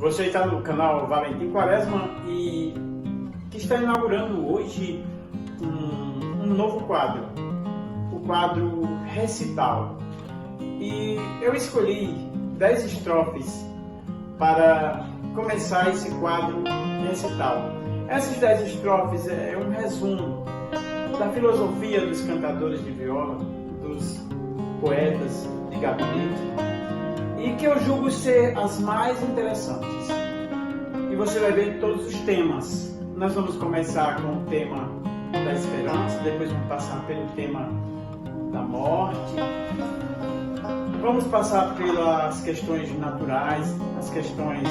Você está no canal Valentim Quaresma e que está inaugurando hoje um novo quadro, o quadro Recital. E eu escolhi 10 estrofes para começar esse quadro Recital. Essas 10 estrofes é um resumo da filosofia dos cantadores de viola, dos poetas de gabinete, e que eu julgo ser as mais interessantes. E você vai ver todos os temas. Nós vamos começar com o tema da esperança, depois vamos passar pelo tema da morte, vamos passar pelas questões naturais, as questões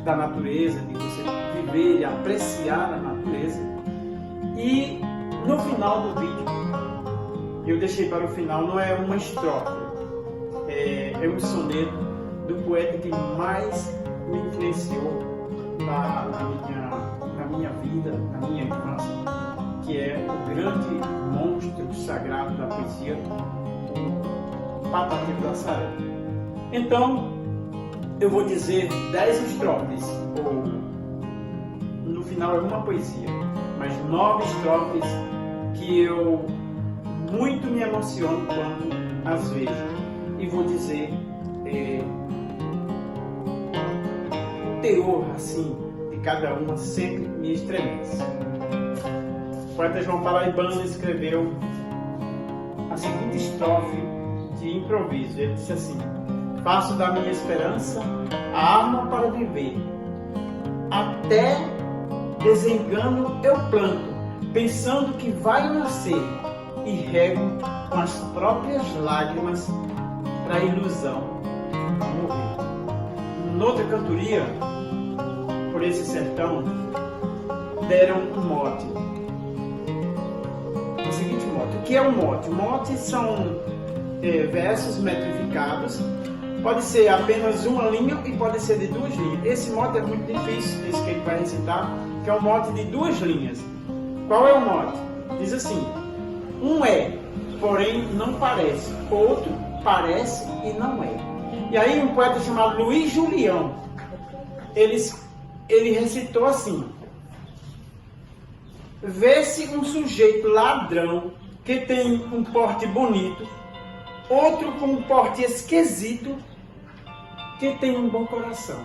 da natureza, de você viver e apreciar a natureza. E no final do vídeo, eu deixei para o final, não é uma estrofe, é um soneto do poeta que mais me influenciou na minha vida, na minha infância, que é o grande monstro sagrado da poesia, o Patativa da Saré. Então, eu vou dizer 10 estrofes, ou no final é uma poesia, mas 9 estrofes que eu muito me emociono quando as vejo. E vou dizer o teor assim de cada uma sempre me estremece. O poeta João Paraibano escreveu a seguinte estrofe de improviso. Ele disse assim: faço da minha esperança a arma para viver, até desengano eu planto, pensando que vai nascer, e rego com as próprias lágrimas para a ilusão morrer. Noutra cantoria, por esse sertão, deram um mote. O seguinte mote. O que é um mote? Mote são versos metrificados. Pode ser apenas uma linha e pode ser de 2 linhas. Esse mote é muito difícil, esse que ele vai recitar, que é um mote de 2 linhas. Qual é o mote? Diz assim: um é, porém não parece. Outro parece e não é. E aí um poeta chamado Luiz Julião, ele recitou assim: vê-se um sujeito ladrão que tem um porte bonito, outro com um porte esquisito que tem um bom coração.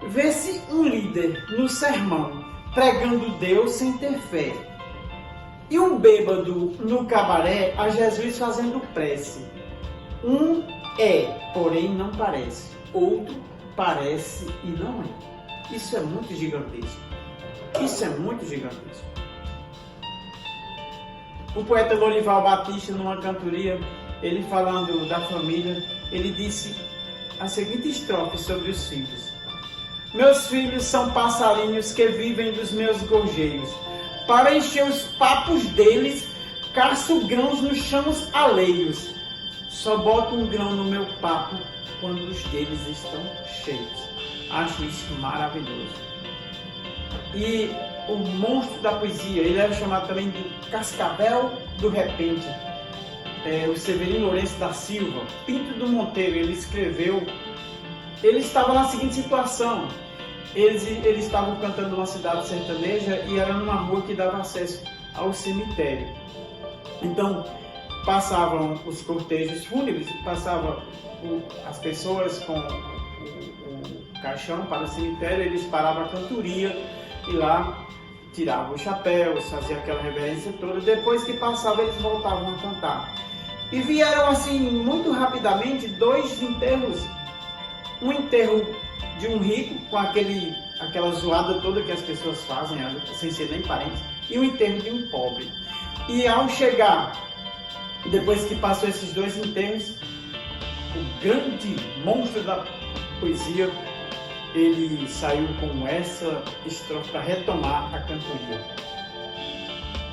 Vê-se um líder no sermão pregando Deus sem ter fé, e um bêbado no cabaré a Jesus fazendo prece. Um é, porém não parece. Outro parece e não é. Isso é muito gigantesco. Isso é muito gigantesco. O poeta Lorival Batista, numa cantoria, ele falando da família, ele disse a seguinte estrofe sobre os filhos: meus filhos são passarinhos que vivem dos meus gorjeios. Para encher os papos deles, caço grãos nos chãos alheios. Só boto um grão no meu papo quando os deles estão cheios. Acho isso maravilhoso. E o monstro da poesia, ele era chamado também de Cascavel do Repente. O Severino Lourenço da Silva, Pinto do Monteiro, ele escreveu. Ele estava na seguinte situação: eles estavam cantando numa cidade sertaneja e era numa rua que dava acesso ao cemitério. Então passavam os cortejos fúnebres, passavam as pessoas com o caixão para o cemitério, eles paravam a cantoria e lá tiravam os chapéus, faziam aquela reverência toda. Depois que passava, eles voltavam a cantar. E vieram assim muito rapidamente 2 enterros. Um enterro de um rico, com aquela zoada toda que as pessoas fazem, sem ser nem parentes, e o enterro de um pobre. E ao chegar, depois que passou esses 2 enterros, o grande monstro da poesia, ele saiu com essa estrofe para retomar a cantoria.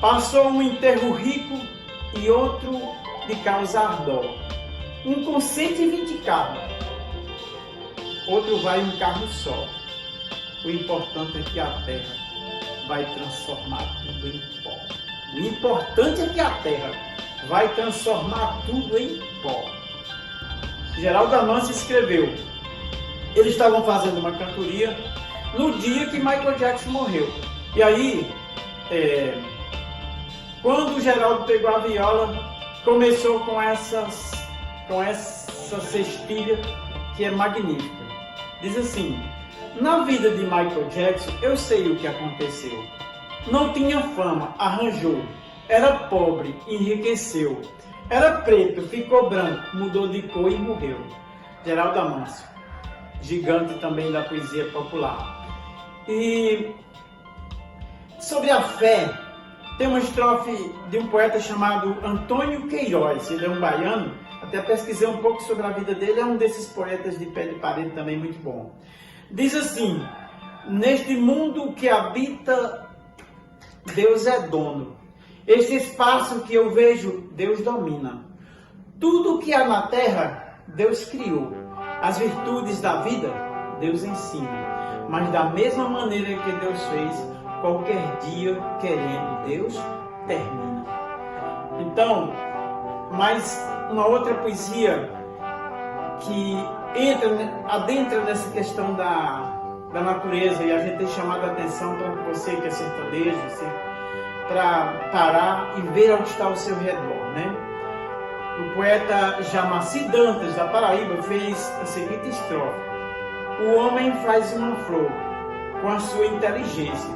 Passou um enterro rico e outro de causar dó, um com 120 carros, outro vai um carro só. O importante é que a terra vai transformar tudo em pó. O importante é que a terra vai transformar tudo em pó. Geraldo Amâncio escreveu: Eles estavam fazendo uma cantoria no dia que Michael Jackson morreu. E aí, quando o Geraldo pegou a viola, começou com essa cestilha que é magnífica. Diz assim: na vida de Michael Jackson, eu sei o que aconteceu. Não tinha fama, arranjou. Era pobre, enriqueceu. Era preto, ficou branco, mudou de cor e morreu. Geraldo Amâncio, gigante também da poesia popular. E sobre a fé, tem uma estrofe de um poeta chamado Antônio Queiroz. Ele é um baiano, até pesquisei um pouco sobre a vida dele, é um desses poetas de pé de parede também muito bom. Diz assim: neste mundo que habita, Deus é dono. Este espaço que eu vejo, Deus domina. Tudo que há na terra, Deus criou. As virtudes da vida, Deus ensina. Mas da mesma maneira que Deus fez, qualquer dia, querendo Deus, termina. Então, mais uma outra poesia que adentra nessa questão da natureza, e a gente tem chamado a atenção para você que é sertanejo, para parar e ver onde está ao seu redor, né? O poeta Jamaci Dantas, da Paraíba, fez a seguinte estrofe: o homem faz uma flor com a sua inteligência,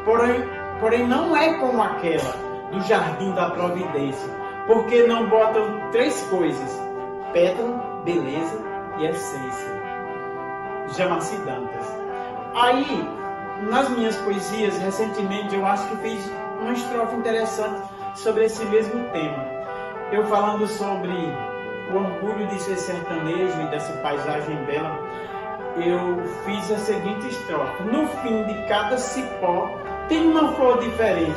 porém não é como aquela do jardim da providência, porque não botam três coisas: pétalo, beleza e essência. Jamaci Dantas. Aí, nas minhas poesias, recentemente, eu acho que fiz uma estrofe interessante sobre esse mesmo tema. Eu falando sobre o orgulho de ser sertanejo e dessa paisagem bela, eu fiz a seguinte estrofe: no fim de cada cipó tem uma flor diferente,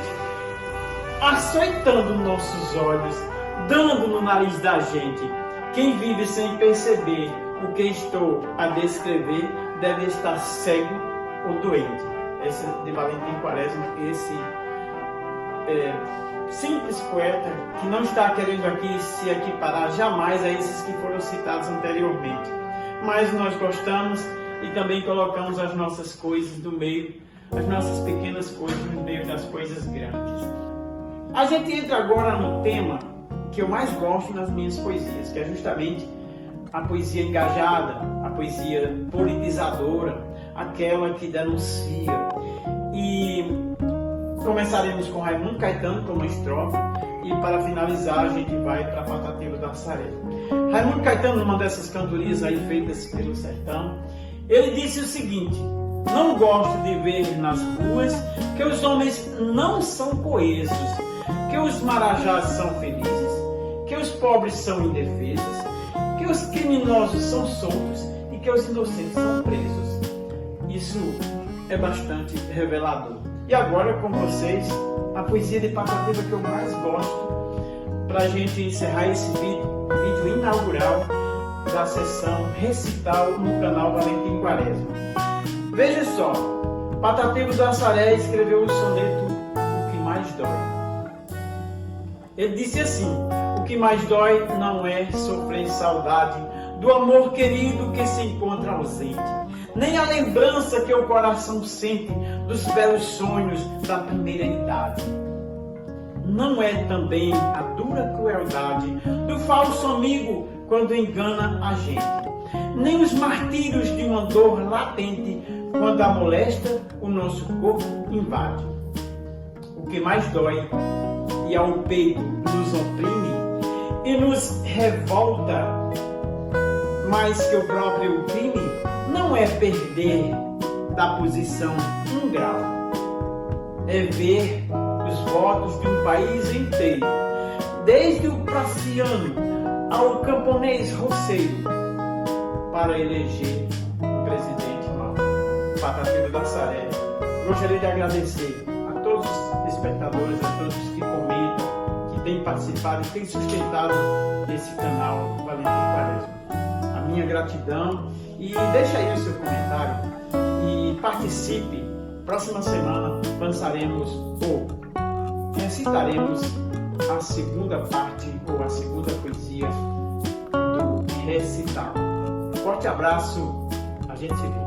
açoitando nossos olhos, dando no nariz da gente. Quem vive sem perceber o que estou a descrever deve estar cego ou doente. Esse de Valentim Quaresma, esse simples poeta que não está querendo aqui se equiparar jamais a esses que foram citados anteriormente. Mas nós gostamos e também colocamos as nossas coisas no meio, as nossas pequenas coisas no meio das coisas grandes. A gente entra agora no tema que eu mais gosto nas minhas poesias, que é justamente a poesia engajada, a poesia politizadora, aquela que denuncia. E começaremos com Raimundo Caetano como estrofe, e para finalizar a gente vai para Patativa do Assaré. Raimundo Caetano, numa dessas cantorias aí feitas pelo sertão, ele disse o seguinte: não gosto de ver nas ruas que os homens não são coesos, que os marajás são felizes, que os pobres são indefesos, que os criminosos são soltos e que os inocentes são presos. Isso é bastante revelador. E agora com vocês, a poesia de Patativa que eu mais gosto, para a gente encerrar esse vídeo inaugural da sessão recital no canal Valentim Quaresma. Veja só, Patativa do Assaré escreveu o soneto O Que Mais Dói. Ele disse assim: o que mais dói não é sofrer saudade do amor querido que se encontra ausente, nem a lembrança que o coração sente dos belos sonhos da primeira idade. Não é também a dura crueldade do falso amigo quando engana a gente, nem os martírios de uma dor latente quando a molesta o nosso corpo invade. O que mais dói e ao peito nos oprime e nos revolta mais que o próprio crime, não é perder da posição um grau, é ver os votos de um país inteiro, desde o praciano ao camponês roceiro, para eleger um presidente mau. Patativa do Assaré. Gostaria de agradecer a todos os espectadores, a todos que comentam, que têm participado e têm sustentado esse canal Valentim Quaresma. A minha gratidão, e deixa aí o seu comentário e participe. Próxima semana lançaremos ou recitaremos a segunda parte ou a segunda poesia do recital. Forte abraço. A gente se vê.